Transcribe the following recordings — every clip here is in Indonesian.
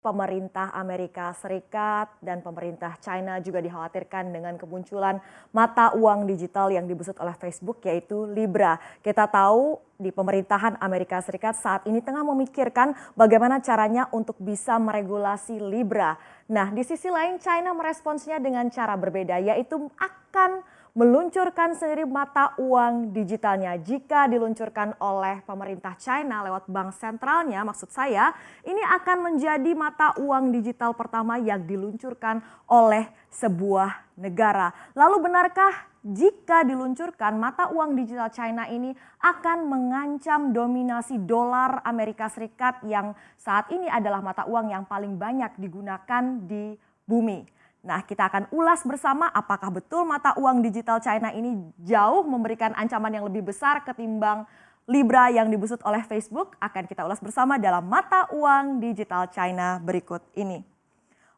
Pemerintah Amerika Serikat dan pemerintah China juga dikhawatirkan dengan kemunculan mata uang digital yang dibusut oleh Facebook, yaitu Libra. Kita tahu di pemerintahan Amerika Serikat saat ini tengah memikirkan bagaimana caranya untuk bisa meregulasi Libra. Nah, di sisi lain China meresponsnya dengan cara berbeda, yaitu akan meluncurkan sendiri mata uang digitalnya. Jika diluncurkan oleh pemerintah China lewat bank sentralnya, maksud saya ini akan menjadi mata uang digital pertama yang diluncurkan oleh sebuah negara. Lalu benarkah jika diluncurkan mata uang digital China ini akan mengancam dominasi dolar Amerika Serikat yang saat ini adalah mata uang yang paling banyak digunakan di bumi? Nah, kita akan ulas bersama apakah betul mata uang digital China ini jauh memberikan ancaman yang lebih besar ketimbang Libra yang dibusut oleh Facebook. Akan kita ulas bersama dalam mata uang digital China berikut ini.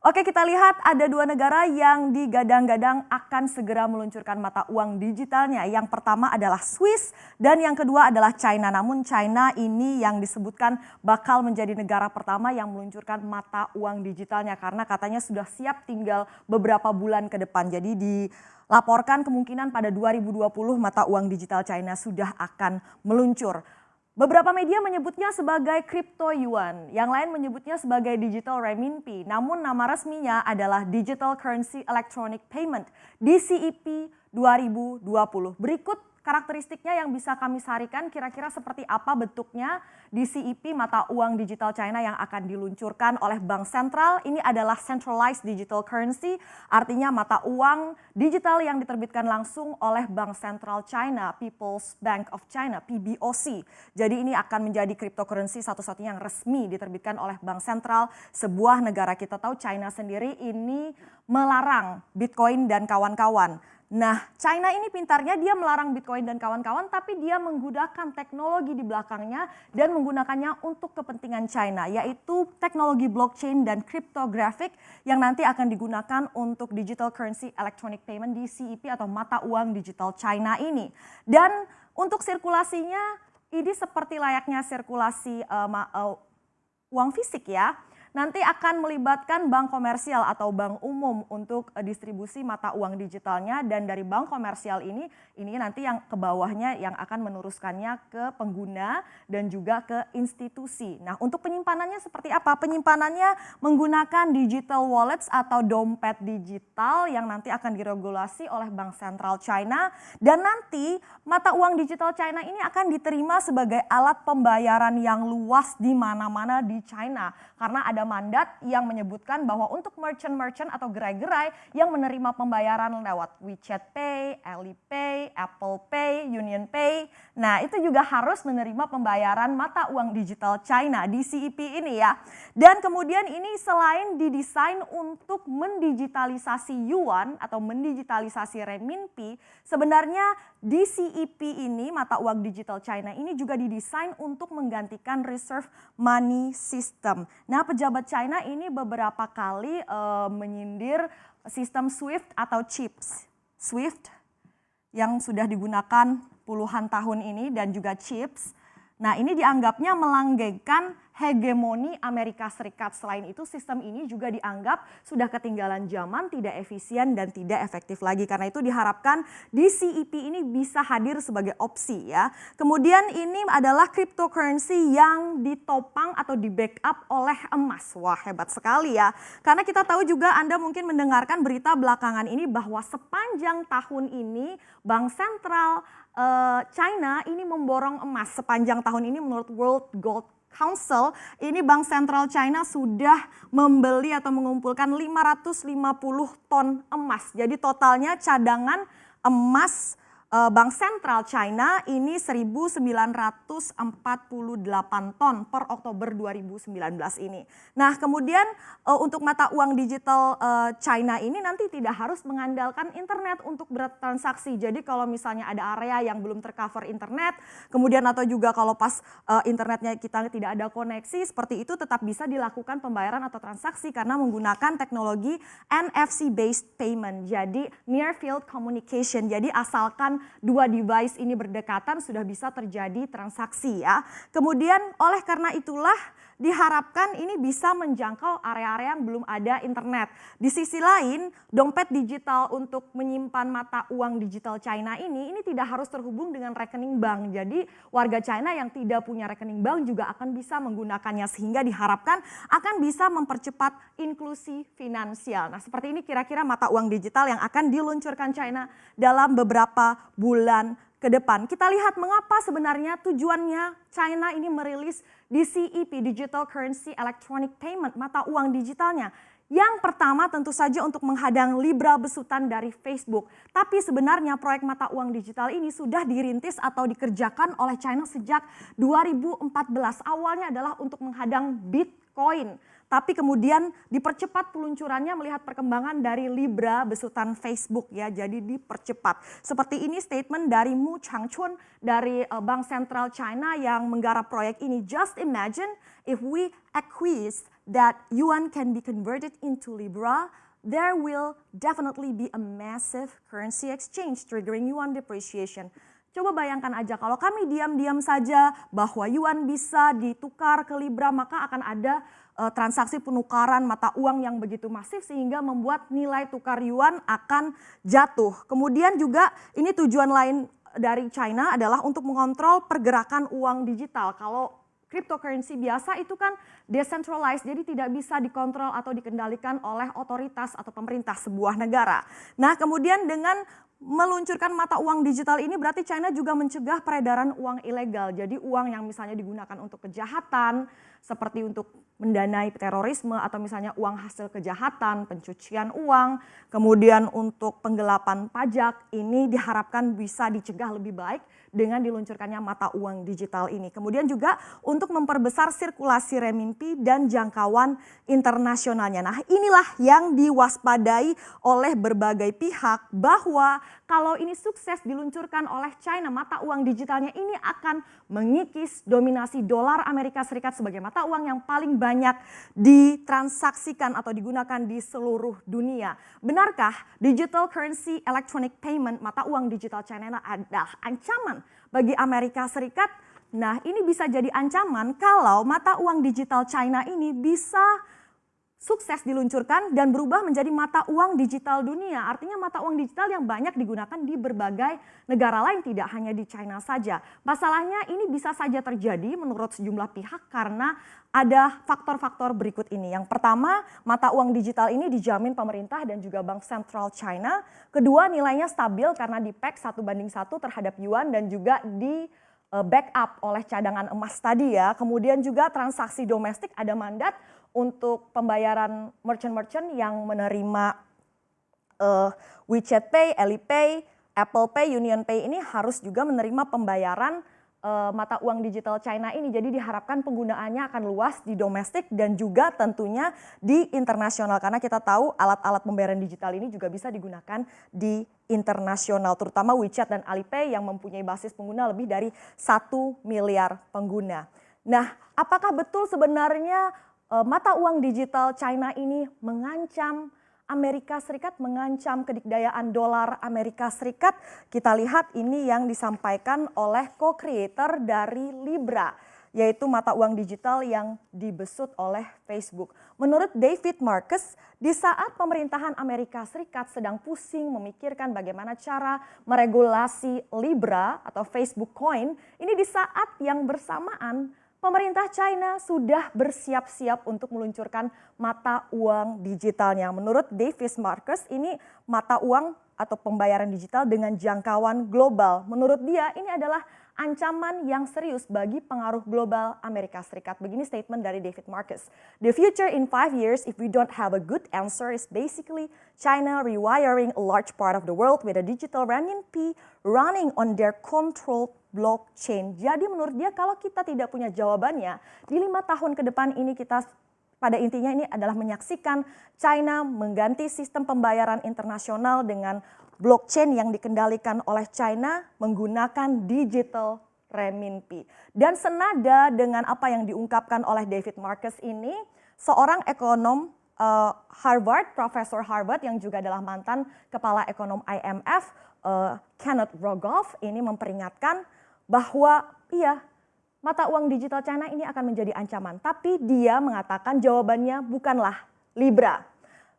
Oke, kita lihat ada dua negara yang digadang-gadang akan segera meluncurkan mata uang digitalnya. Yang pertama adalah Swiss dan yang kedua adalah China. Namun China ini yang disebutkan bakal menjadi negara pertama yang meluncurkan mata uang digitalnya karena katanya sudah siap tinggal beberapa bulan ke depan. Jadi dilaporkan kemungkinan pada 2020 mata uang digital China sudah akan meluncur. Beberapa media menyebutnya sebagai crypto yuan, yang lain menyebutnya sebagai digital renminbi. Namun nama resminya adalah Digital Currency Electronic Payment, DCEP 2020. Berikut karakteristiknya yang bisa kami sarikan kira-kira seperti apa bentuknya DCEP mata uang digital China yang akan diluncurkan oleh bank sentral. Ini adalah centralized digital currency, artinya mata uang digital yang diterbitkan langsung oleh bank sentral China, People's Bank of China, PBOC. Jadi ini akan menjadi cryptocurrency satu-satunya yang resmi diterbitkan oleh bank sentral sebuah negara. Kita tahu China sendiri ini melarang Bitcoin dan kawan-kawan. Nah, China ini pintarnya dia melarang Bitcoin dan kawan-kawan, tapi dia menggunakan teknologi di belakangnya dan menggunakannya untuk kepentingan China, yaitu teknologi blockchain dan cryptographic yang nanti akan digunakan untuk digital currency electronic payment DCEP atau mata uang digital China ini. Dan untuk sirkulasinya ini seperti layaknya sirkulasi uang fisik ya. Nanti akan melibatkan bank komersial atau bank umum untuk distribusi mata uang digitalnya dan dari bank komersial ini nanti yang ke bawahnya yang akan meneruskannya ke pengguna dan juga ke institusi. Nah, untuk penyimpanannya seperti apa? Penyimpanannya menggunakan digital wallets atau dompet digital yang nanti akan diregulasi oleh Bank Sentral China dan nanti mata uang digital China ini akan diterima sebagai alat pembayaran yang luas di mana-mana di China karena ada mandat yang menyebutkan bahwa untuk merchant-merchant atau gerai-gerai yang menerima pembayaran lewat WeChat Pay, Alipay, Apple Pay, Union Pay. Nah, itu juga harus menerima pembayaran mata uang digital China, DCEP ini ya. Dan kemudian ini selain didesain untuk mendigitalisasi yuan atau mendigitalisasi renminbi, sebenarnya DCEP ini, mata uang digital China ini juga didesain untuk menggantikan reserve money system. Nah, pejabat China ini beberapa kali menyindir sistem SWIFT atau CHIPS. SWIFT yang sudah digunakan puluhan tahun ini dan juga CHIPS. Nah, ini dianggapnya melanggengkan hegemoni Amerika Serikat. Selain itu sistem ini juga dianggap sudah ketinggalan zaman, tidak efisien dan tidak efektif lagi. Karena itu diharapkan DCEP ini bisa hadir sebagai opsi ya. Kemudian ini adalah cryptocurrency yang ditopang atau di backup oleh emas. Wah, hebat sekali ya. Karena kita tahu juga Anda mungkin mendengarkan berita belakangan ini bahwa sepanjang tahun ini Bank Sentral China ini memborong emas sepanjang tahun ini menurut World Gold Council. Ini Bank Sentral China sudah membeli atau mengumpulkan 550 ton emas. Jadi totalnya cadangan emas Bank Sentral China ini 1.948 ton per Oktober 2019 ini. Nah, kemudian untuk mata uang digital China ini nanti tidak harus mengandalkan internet untuk bertransaksi. Jadi kalau misalnya ada area yang belum tercover internet, kemudian atau juga kalau pas internetnya kita tidak ada koneksi, seperti itu tetap bisa dilakukan pembayaran atau transaksi karena menggunakan teknologi NFC based payment. Jadi near field communication. Jadi asalkan dua device ini berdekatan sudah bisa terjadi transaksi ya. Kemudian oleh karena itulah diharapkan ini bisa menjangkau area-area yang belum ada internet. Di sisi lain, dompet digital untuk menyimpan mata uang digital China ini tidak harus terhubung dengan rekening bank. Jadi warga China yang tidak punya rekening bank juga akan bisa menggunakannya, sehingga diharapkan akan bisa mempercepat inklusi finansial. Nah, seperti ini kira-kira mata uang digital yang akan diluncurkan China dalam beberapa bulan ke depan. Kita lihat mengapa sebenarnya tujuannya China ini merilis DCEP, Digital Currency Electronic Payment, mata uang digitalnya. Yang pertama tentu saja untuk menghadang Libra besutan dari Facebook. Tapi sebenarnya proyek mata uang digital ini sudah dirintis atau dikerjakan oleh China sejak 2014. Awalnya adalah untuk menghadang Bitcoin. Tapi kemudian dipercepat peluncurannya melihat perkembangan dari Libra besutan Facebook ya, jadi dipercepat. Seperti ini statement dari Mu Changchun dari Bank Sentral China yang menggarap proyek ini. Just imagine if we acquiesce that yuan can be converted into Libra, there will definitely be a massive currency exchange triggering yuan depreciation. Coba bayangkan aja kalau kami diam-diam saja bahwa yuan bisa ditukar ke Libra, maka akan ada transaksi penukaran mata uang yang begitu masif sehingga membuat nilai tukar yuan akan jatuh. Kemudian juga ini tujuan lain dari China adalah untuk mengontrol pergerakan uang digital. Kalau cryptocurrency biasa itu kan decentralized, jadi tidak bisa dikontrol atau dikendalikan oleh otoritas atau pemerintah sebuah negara. Nah, kemudian dengan meluncurkan mata uang digital ini berarti China juga mencegah peredaran uang ilegal. Jadi uang yang misalnya digunakan untuk kejahatan seperti untuk mendanai terorisme atau misalnya uang hasil kejahatan, pencucian uang, kemudian untuk penggelapan pajak, ini diharapkan bisa dicegah lebih baik dengan diluncurkannya mata uang digital ini. Kemudian juga untuk memperbesar sirkulasi renminbi dan jangkauan internasionalnya. Nah, inilah yang diwaspadai oleh berbagai pihak bahwa kalau ini sukses diluncurkan oleh China, mata uang digitalnya ini akan mengikis dominasi dolar Amerika Serikat sebagai mata uang yang paling banyak ditransaksikan atau digunakan di seluruh dunia. Benarkah digital currency electronic payment, mata uang digital China adalah ancaman bagi Amerika Serikat? Nah, ini bisa jadi ancaman kalau mata uang digital China ini bisa sukses diluncurkan dan berubah menjadi mata uang digital dunia. Artinya mata uang digital yang banyak digunakan di berbagai negara lain, tidak hanya di China saja. Masalahnya ini bisa saja terjadi menurut sejumlah pihak karena ada faktor-faktor berikut ini. Yang pertama, mata uang digital ini dijamin pemerintah dan juga Bank Sentral China. Kedua, nilainya stabil karena di-peg 1:1 terhadap yuan dan juga di backup oleh cadangan emas tadi ya. Kemudian juga transaksi domestik ada mandat untuk pembayaran merchant-merchant yang menerima WeChat Pay, Alipay, Apple Pay, Union Pay ini harus juga menerima pembayaran mata uang digital China ini. Jadi diharapkan penggunaannya akan luas di domestik dan juga tentunya di internasional. Karena kita tahu alat-alat pembayaran digital ini juga bisa digunakan di internasional. Terutama WeChat dan Alipay yang mempunyai basis pengguna lebih dari 1 miliar pengguna. Nah, apakah betul sebenarnya mata uang digital China ini mengancam Amerika Serikat, mengancam kedikdayaan dolar Amerika Serikat? Kita lihat ini yang disampaikan oleh co-creator dari Libra, yaitu mata uang digital yang dibesut oleh Facebook. Menurut David Marcus, di saat pemerintahan Amerika Serikat sedang pusing memikirkan bagaimana cara meregulasi Libra atau Facebook Coin, ini di saat yang bersamaan pemerintah China sudah bersiap-siap untuk meluncurkan mata uang digitalnya. Menurut David Marcus, ini mata uang atau pembayaran digital dengan jangkauan global. Menurut dia ini adalah ancaman yang serius bagi pengaruh global Amerika Serikat. Begini statement dari David Marcus. The future in 5 years if we don't have a good answer is basically China rewiring a large part of the world with a digital renminbi running on their controlled blockchain. Jadi menurut dia kalau kita tidak punya jawabannya, di 5 tahun ke depan ini kita pada intinya ini adalah menyaksikan China mengganti sistem pembayaran internasional dengan blockchain yang dikendalikan oleh China menggunakan digital renminbi. Dan senada dengan apa yang diungkapkan oleh David Marcus ini, seorang ekonom Harvard, Profesor Harvard yang juga adalah mantan kepala ekonom IMF, Kenneth Rogoff ini memperingatkan bahwa mata uang digital China ini akan menjadi ancaman. Tapi dia mengatakan jawabannya bukanlah Libra.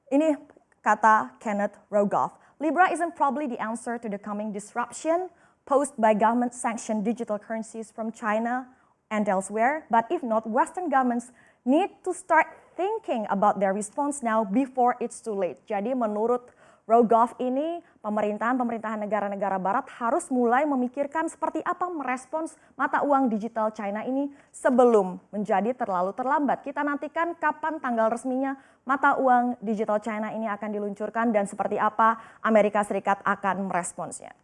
Ini kata Kenneth Rogoff. Libra isn't probably the answer to the coming disruption posed by government-sanctioned digital currencies from China and elsewhere. But if not, Western governments need to start thinking about their response now before it's too late. Jadi menurut Rogoff ini, pemerintahan negara-negara barat harus mulai memikirkan seperti apa merespons mata uang digital China ini sebelum menjadi terlalu terlambat. Kita nantikan kapan tanggal resminya mata uang digital China ini akan diluncurkan dan seperti apa Amerika Serikat akan meresponsnya.